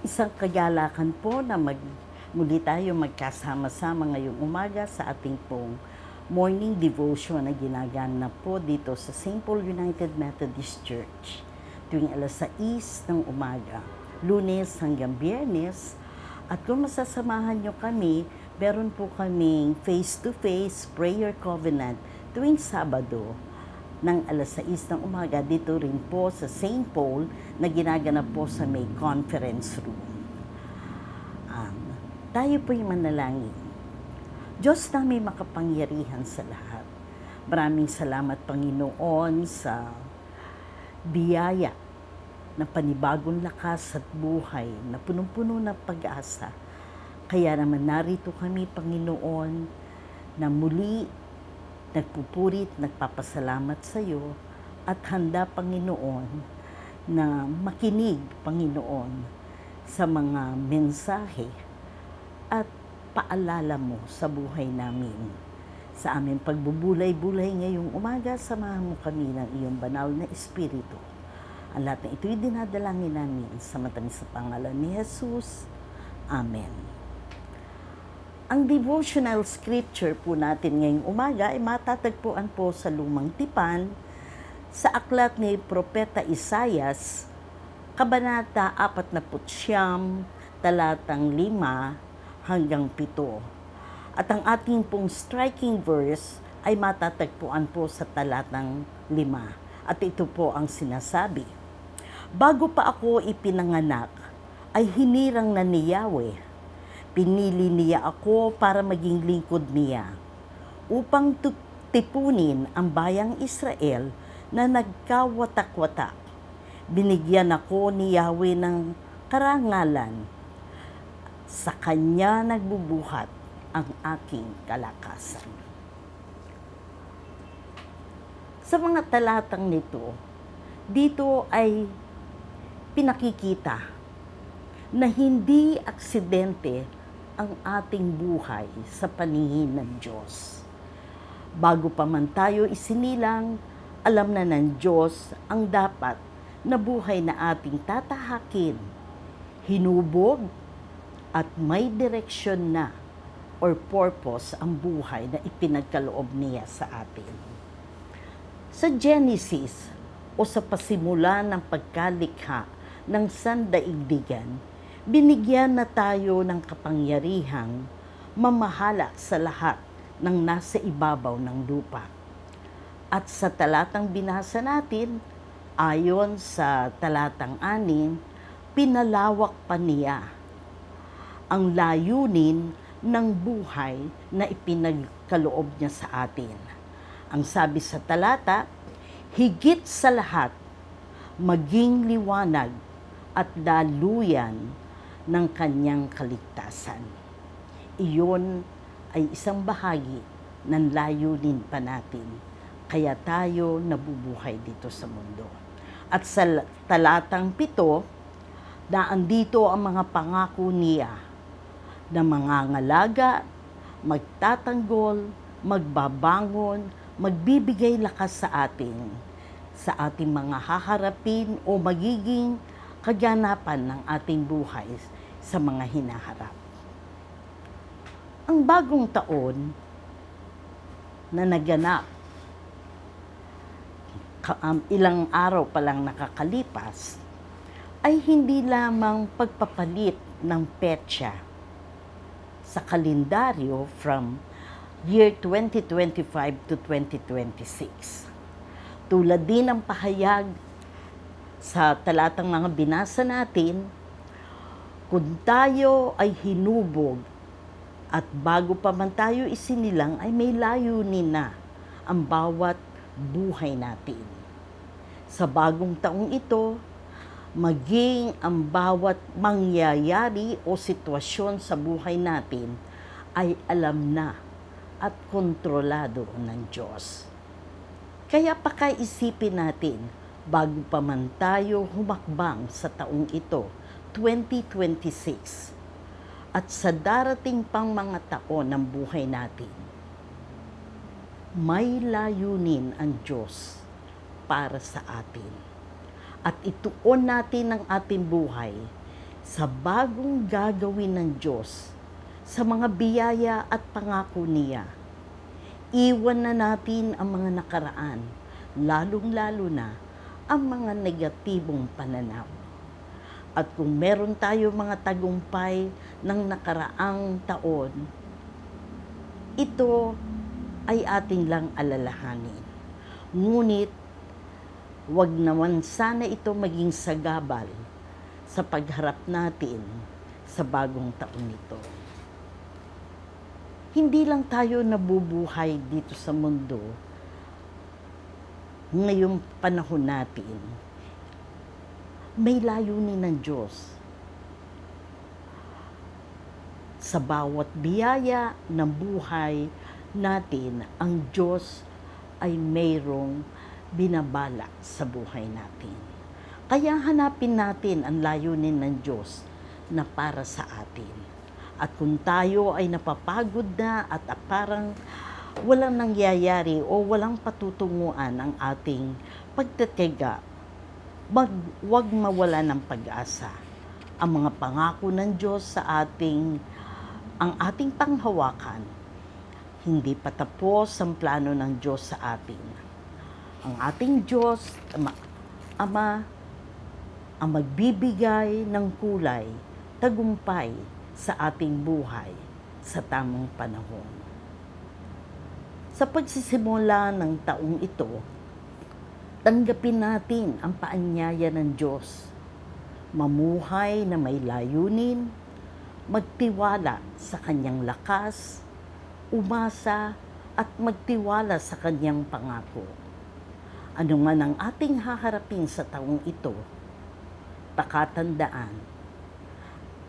Isang kagalakan po na muli tayo magkasama-sama ngayong umaga sa ating pong morning devotion na ginaganap po dito sa St. Paul United Methodist Church tuwing alas 6 ng umaga, Lunes hanggang Biyernes. At kung masasamahan nyo kami, meron po kaming face-to-face prayer covenant tuwing Sabado ng alas 6 ng umaga dito rin po sa St. Paul na ginaganap po sa may conference room. Tayo po'y manalangin. Diyos namin makapangyarihan sa lahat. Maraming salamat, Panginoon, sa biyaya na panibagong lakas at buhay na punong-puno ng pag-asa. Kaya naman narito kami, Panginoon, na muli nagpupurit, nagpapasalamat sa iyo at handa, Panginoon, na makinig, Panginoon, sa mga mensahe at paalala mo sa buhay namin. Sa aming pagbubulay-bulay ngayong umaga, samahan mo kami ng iyong banal na Espiritu. Ang lahat na ito'y dinadalangin namin sa matamis na pangalan ni Jesus. Amen. Ang devotional scripture po natin ngayong umaga ay matatagpuan po sa Lumang Tipan, sa aklat ni Propeta Isaias, Kabanata 49, talatang 5 hanggang 7. At ang ating pong striking verse ay matatagpuan po sa talatang 5. At ito po ang sinasabi: Bago pa ako ipinanganak, ay hinirang na ni Yahweh. Pinili niya ako para maging lingkod niya, upang tipunin ang bayang Israel na nagkawatak-watak. Binigyan ako ni Yahweh ng karangalan. Sa Kanya nagbubuhat ang aking kalakasan. Sa mga talatang nito, dito ay pinakikita na hindi aksidente ang ating buhay sa paningin ng Diyos. Bago pa man tayo isinilang, alam na ng Diyos ang dapat na buhay na ating tatahakin, hinubog, at may direksyon na or purpose ang buhay na ipinagkaloob niya sa atin. Sa Genesis o sa pasimula ng pagkalikha ng sandaigdigan, binigyan na tayo ng kapangyarihang mamahala sa lahat ng nasa ibabaw ng lupa. At sa talatang binasa natin, ayon sa talatang 6, pinalawak pa niya ang layunin ng buhay na ipinagkaloob niya sa atin. Ang sabi sa talata, higit sa lahat, maging liwanag at daluyan ng kanyang kaligtasan. Iyon ay isang bahagi ng layunin pa natin, kaya tayo nabubuhay dito sa mundo. At sa talatang 7, na andito ang mga pangako niya, na mangangalaga, magtatanggol, magbabangon, magbibigay lakas sa ating mga haharapin o magiging kaganapan ng ating buhay sa mga hinaharap. Ang bagong taon na naganap, ilang araw pa lang nakakalipas, ay hindi lamang pagpapalit ng petsa sa kalendaryo from year 2025 to 2026. Tulad din ng pahayag sa talatang mga binasa natin, kung tayo ay hinubog at bago pa man tayo isinilang ay may layunin na ang bawat buhay natin. Sa bagong taong ito, maging ang bawat mangyayari o sitwasyon sa buhay natin ay alam na at kontrolado ng Diyos. Kaya pakaisipin natin bago pa man tayo humakbang sa taong ito, 2026, at sa darating pang mga taon ng buhay natin, may layunin ang Diyos para sa atin. At ituon natin ang ating buhay sa bagong gagawin ng Diyos, sa mga biyaya at pangako niya. Iwan na natin ang mga nakaraan, lalong-lalo na ang mga negatibong pananaw. At kung meron tayo mga tagumpay ng nakaraang taon, ito ay ating lang alalahanin. Ngunit, wag naman sana ito maging sagabal sa pagharap natin sa bagong taon nito. Hindi lang tayo nabubuhay dito sa mundo ngayong panahon natin. May layunin ng Diyos. Sa bawat biyaya ng buhay natin, ang Diyos ay mayroong binabala sa buhay natin. Kaya hanapin natin ang layunin ng Diyos na para sa atin. At kung tayo ay napapagod na at parang walang nangyayari o walang patutunguhan ang ating pagtitiga, huwag mawala ng pag-asa. Ang mga pangako ng Diyos ang ating panghawakan, hindi pa tapos ang plano ng Diyos sa atin. Ang ating Diyos, Ama, ang magbibigay ng kulay, tagumpay sa ating buhay sa tamang panahon. Sa pagsisimula ng taong ito, tanggapin natin ang paanyaya ng Diyos. Mamuhay na may layunin, magtiwala sa Kanyang lakas, umasa at magtiwala sa Kanyang pangako. Ano man ang ating haharapin sa taong ito, pakatandaan,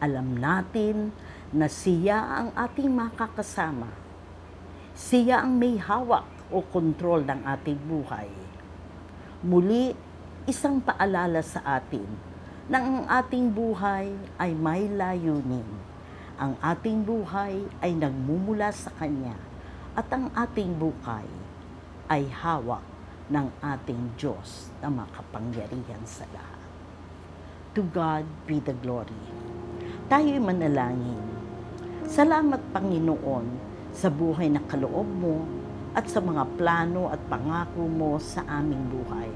alam natin na siya ang ating makakasama. Siya ang may hawak o kontrol ng ating buhay. Muli, isang paalala sa atin na ang ating buhay ay may layunin. Ang ating buhay ay nagmumula sa Kanya at ang ating buhay ay hawak ng ating Diyos na makapangyarihan sa lahat. To God be the glory. Tayo'y manalangin. Salamat, Panginoon, sa buhay na kaloob mo at sa mga plano at pangako mo sa aming buhay.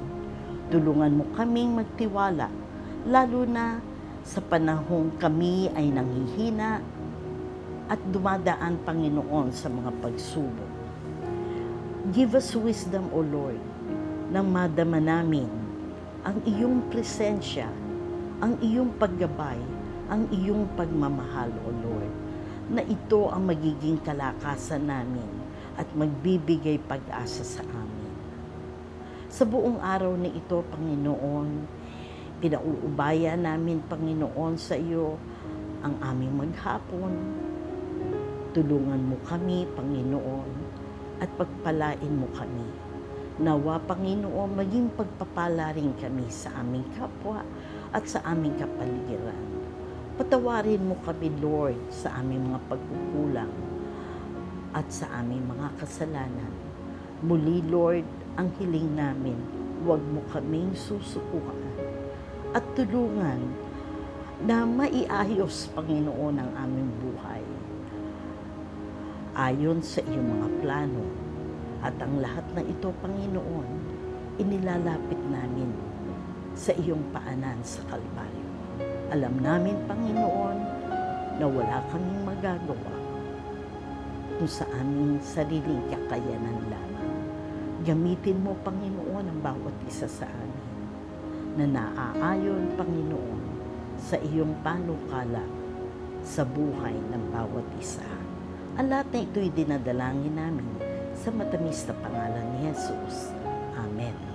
Tulungan mo kaming magtiwala, lalo na sa panahong kami ay nanghihina at dumadaan, Panginoon, sa mga pagsubok. Give us wisdom, O Lord, nang madama namin ang iyong presensya, ang iyong paggabay, ang iyong pagmamahal, O Lord, na ito ang magiging kalakasan namin at magbibigay pag-asa sa amin. Sa buong araw na ito, Panginoon, pinauubaya namin, Panginoon, sa iyo ang aming maghapon. Tulungan mo kami, Panginoon, at pagpalain mo kami. Nawa, Panginoon, maging pagpapala rin kami sa aming kapwa at sa aming kapaligiran. Patawarin mo kami, Lord, sa aming mga pagkukulang at sa aming mga kasalanan. Muli, Lord, ang hiling namin, huwag mo kaming susukuhan at tulungan na maiayos, Panginoon, ang aming buhay ayon sa iyong mga plano. At ang lahat na ito, Panginoon, inilalapit namin sa iyong paanan sa Kalbaryo. Alam namin, Panginoon, na wala kaming magagawa kung sa aming sariling kakayanan lamang. Gamitin mo, Panginoon, ang bawat isa sa amin na naaayon, Panginoon, sa iyong panukala sa buhay ng bawat isa. Ang lahat na ito'y dinadalangin namin sa matamis na pangalan ni Jesus. Amen.